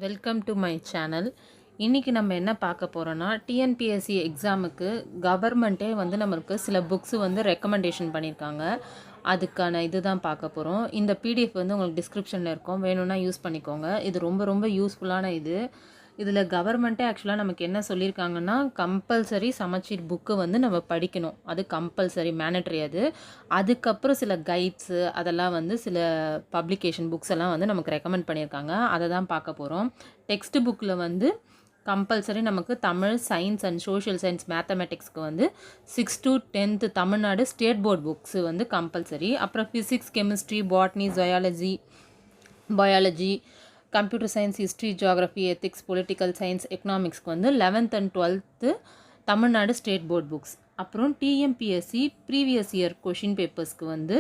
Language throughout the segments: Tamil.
Welcome to my channel. இன்றைக்கி நம்ம என்ன பார்க்க போகிறோன்னா, டிஎன்பிஎஸ்சி எக்ஸாமுக்கு கவர்மெண்ட்டே வந்து நம்மளுக்கு சில புக்ஸு வந்து ரெக்கமெண்டேஷன் பண்ணியிருக்காங்க. அதுக்கான இது தான் பார்க்க போகிறோம். இந்த பிடிஎஃப் வந்து உங்களுக்கு டிஸ்கிரிப்ஷனில் இருக்கும், வேணும்னா யூஸ் பண்ணிக்கோங்க. இது ரொம்ப ரொம்ப யூஸ்ஃபுல்லான இது. இதில் கவர்மெண்ட்டே ஆக்சுவலாக நமக்கு என்ன சொல்லியிருக்காங்கன்னா, கம்பல்சரி சமச்சீர் புக்கு வந்து நம்ம படிக்கணும். அது கம்பல்சரி மேண்டட்ரி அது. அதுக்கப்புறம் சில கைட்ஸு அதெல்லாம் வந்து சில பப்ளிகேஷன் புக்ஸ் எல்லாம் வந்து நமக்கு ரெக்கமெண்ட் பண்ணியிருக்காங்க. அதை தான் பார்க்க போகிறோம். டெக்ஸ்ட் புக்கில் வந்து கம்பல்சரி நமக்கு Tamil, science and social science, மேத்தமெட்டிக்ஸ்க்கு வந்து 6 to 10th Tamil Nadu state board books வந்து கம்பல்சரி. அப்புறம் physics, chemistry, botany, biology, computer science, history, geography, ethics, political science, எக்கனாமிக்ஸ்க்கு வந்து 11th and 12th Tamil Nadu state board books. அப்புறம் டிஎம்பிஎஸ்சி ப்ரீவியஸ் இயர் கொஷின் பேப்பர்ஸ்க்கு வந்து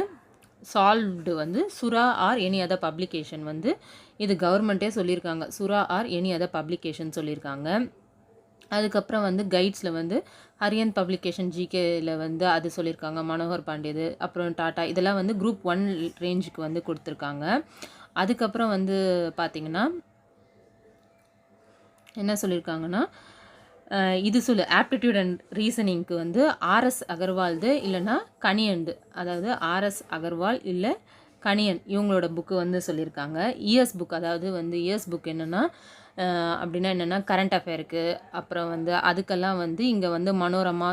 சால்வ்டு வந்து சுரா ஆர் எனி அதர் பப்ளிகேஷன் வந்து இது கவர்மெண்ட்டே சொல்லியிருக்காங்க. சுரா ஆர் எனி அதர் பப்ளிகேஷன் சொல்லியிருக்காங்க. அதுக்கப்புறம் வந்து கைட்ஸில் வந்து ஹரியன் பப்ளிகேஷன் ஜிகேயில் வந்து அது சொல்லியிருக்காங்க, மனோகர் பாண்டியது, அப்புறம் டாட்டா, இதெல்லாம் வந்து குரூப் 1 ரேஞ்சுக்கு வந்து கொடுத்துருக்காங்க. அதுக்கப்புறம் வந்து பார்த்திங்கன்னா என்ன சொல்லியிருக்காங்கன்னா, இது ஆப்டிடியூட் அண்ட் ரீசனிங்க்கு வந்து ஆர்எஸ் அகர்வால்து இல்லைன்னா கனியன்து, அதாவது ஆர்எஸ் அகர்வால் இல்லை கனியன் இவங்களோட புக்கு வந்து சொல்லியிருக்காங்க. இஎஸ் புக், அதாவது வந்து இஎஸ் புக் என்னென்னா அப்படின்னா என்னென்னா கரண்ட் அஃபேருக்கு. அப்புறம் வந்து அதுக்கெல்லாம் வந்து இங்கே வந்து மனோரமா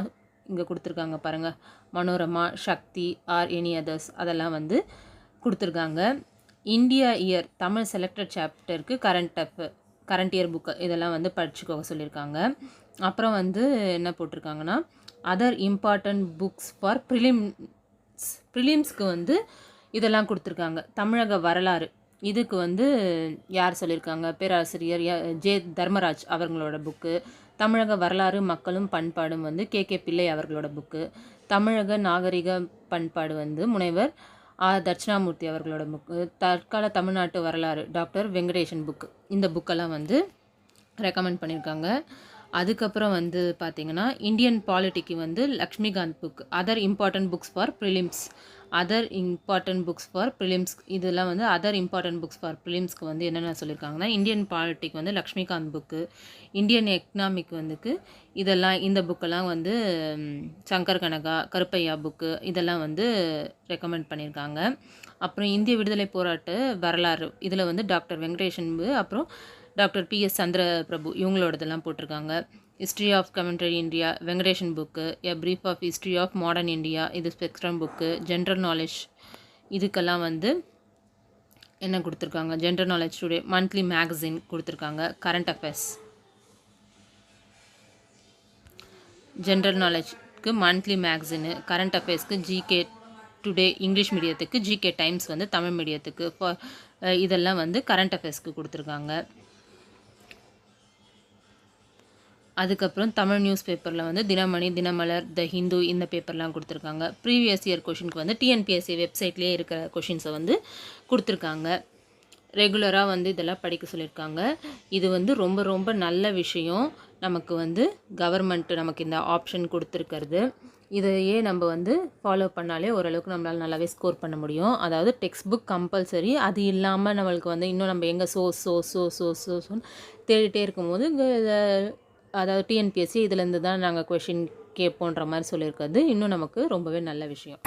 இங்கே கொடுத்துருக்காங்க பாருங்கள், Manorama, Sakthi or any others அதெல்லாம் வந்து கொடுத்துருக்காங்க. இந்தியா இயர் தமிழ் செலக்டட் சாப்டருக்கு கரண்ட் இயர் புக்கு இதெல்லாம் வந்து படிச்சுக்கோங்க சொல்லியிருக்காங்க. அப்புறம் வந்து என்ன போட்டிருக்காங்கன்னா, அதர் இம்பார்ட்டண்ட் புக்ஸ் ஃபார் ப்ரிலிம்ஸ்க்கு வந்து இதெல்லாம் கொடுத்துருக்காங்க. தமிழக வரலாறு இதுக்கு வந்து யார் சொல்லியிருக்காங்க, பேராசிரியர் ஜே தர்மராஜ் அவர்களோட புக்கு. தமிழக வரலாறு மக்களும் பண்பாடும் வந்து கே பிள்ளை அவர்களோட புக்கு. தமிழக நாகரிக பண்பாடு வந்து முனைவர் தட்சிணாமூர்த்தி அவர்களோட புக்கு. தற்கால தமிழ்நாட்டு வரலாறு டாக்டர் வெங்கடேஷன் புக்கு. இந்த புக்கெல்லாம் வந்து ரெக்கமெண்ட் பண்ணியிருக்காங்க. அதுக்கப்புறம் வந்து பார்த்திங்கன்னா, இந்தியன் பாலிட்டிக்கு வந்து Laxmikanth book. Other important books for prelims இதெல்லாம் வந்து அதர் இம்பார்ட்டன்ட் புக்ஸ் ஃபார் ப்ரிலிம்ஸ்க்கு வந்து என்னென்ன சொல்லியிருக்காங்கன்னா, இந்தியன் பாலிட்டிக் வந்து லக்ஷ்மிகாந்த் புக்கு. இந்தியன் எக்கனாமிக் வந்துக்கு இதெல்லாம் இந்த புக்கெல்லாம் வந்து சங்கர் கனகா, கருப்பையா புக்கு இதெல்லாம் வந்து ரெக்கமெண்ட் பண்ணியிருக்காங்க. அப்புறம் இந்திய விடுதலை போராட்ட வரலாறு இதில் வந்து டாக்டர் வெங்கடேஷன், அப்புறம் டாக்டர் PS சந்திரபிரபு இவங்களோடதெல்லாம் போட்டிருக்காங்க. History of commentary India Venkatesan book. A brief of history of modern India இது ஸ்பெக்ட்ரம் புக்கு. ஜென்ரல் நாலேஜ் இதுக்கெல்லாம் வந்து என்ன கொடுத்துருக்காங்க, general knowledge today monthly magazine கொடுத்துருக்காங்க. கரண்ட் அஃபேர்ஸ் ஜென்ரல் நாலேஜ்க்கு மந்த்லி மேகசினு, கரண்ட் அஃபேர்ஸ்க்கு ஜிகே டுடே இங்கிலீஷ் மீடியத்துக்கு, ஜிகே டைம்ஸ் வந்து தமிழ் மீடியத்துக்கு, இதெல்லாம் வந்து கரண்ட் அஃபேர்ஸ்க்கு கொடுத்துருக்காங்க. அதுக்கப்புறம் தமிழ் நியூஸ் பேப்பரில் வந்து தினமணி, தினமலர், த ஹிந்து இந்த பேப்பர்லாம் கொடுத்துருக்காங்க. ப்ரீவியஸ் இயர் கொஷினுக்கு வந்து டிஎன்பிஎஸ்சி வெப்சைட்லேயே இருக்கிற கொஷின்ஸை வந்து கொடுத்துருக்காங்க. ரெகுலராக வந்து இதெல்லாம் படிக்க சொல்லியிருக்காங்க. இது வந்து ரொம்ப ரொம்ப நல்ல விஷயம். நமக்கு வந்து கவர்மெண்ட்டு நமக்கு இந்த ஆப்ஷன் கொடுத்துருக்கிறது. இதையே நம்ம வந்து ஃபாலோ பண்ணாலே ஓரளவுக்கு நம்மளால் நல்லாவே ஸ்கோர் பண்ண முடியும். அதாவது டெக்ஸ்ட் புக் கம்பல்சரி. அது இல்லாமல் நம்மளுக்கு வந்து இன்னும் நம்ம எங்கே சோன்னு தேடிட்டே இருக்கும்போது இங்கே அதாவது டிஎன்பிஎஸ்சி இதுலேருந்து தான் நாங்கள் கொஷின் கேட்போன்ற மாதிரி சொல்லியிருக்கிறது இன்னும் நமக்கு ரொம்பவே நல்ல விஷயம்.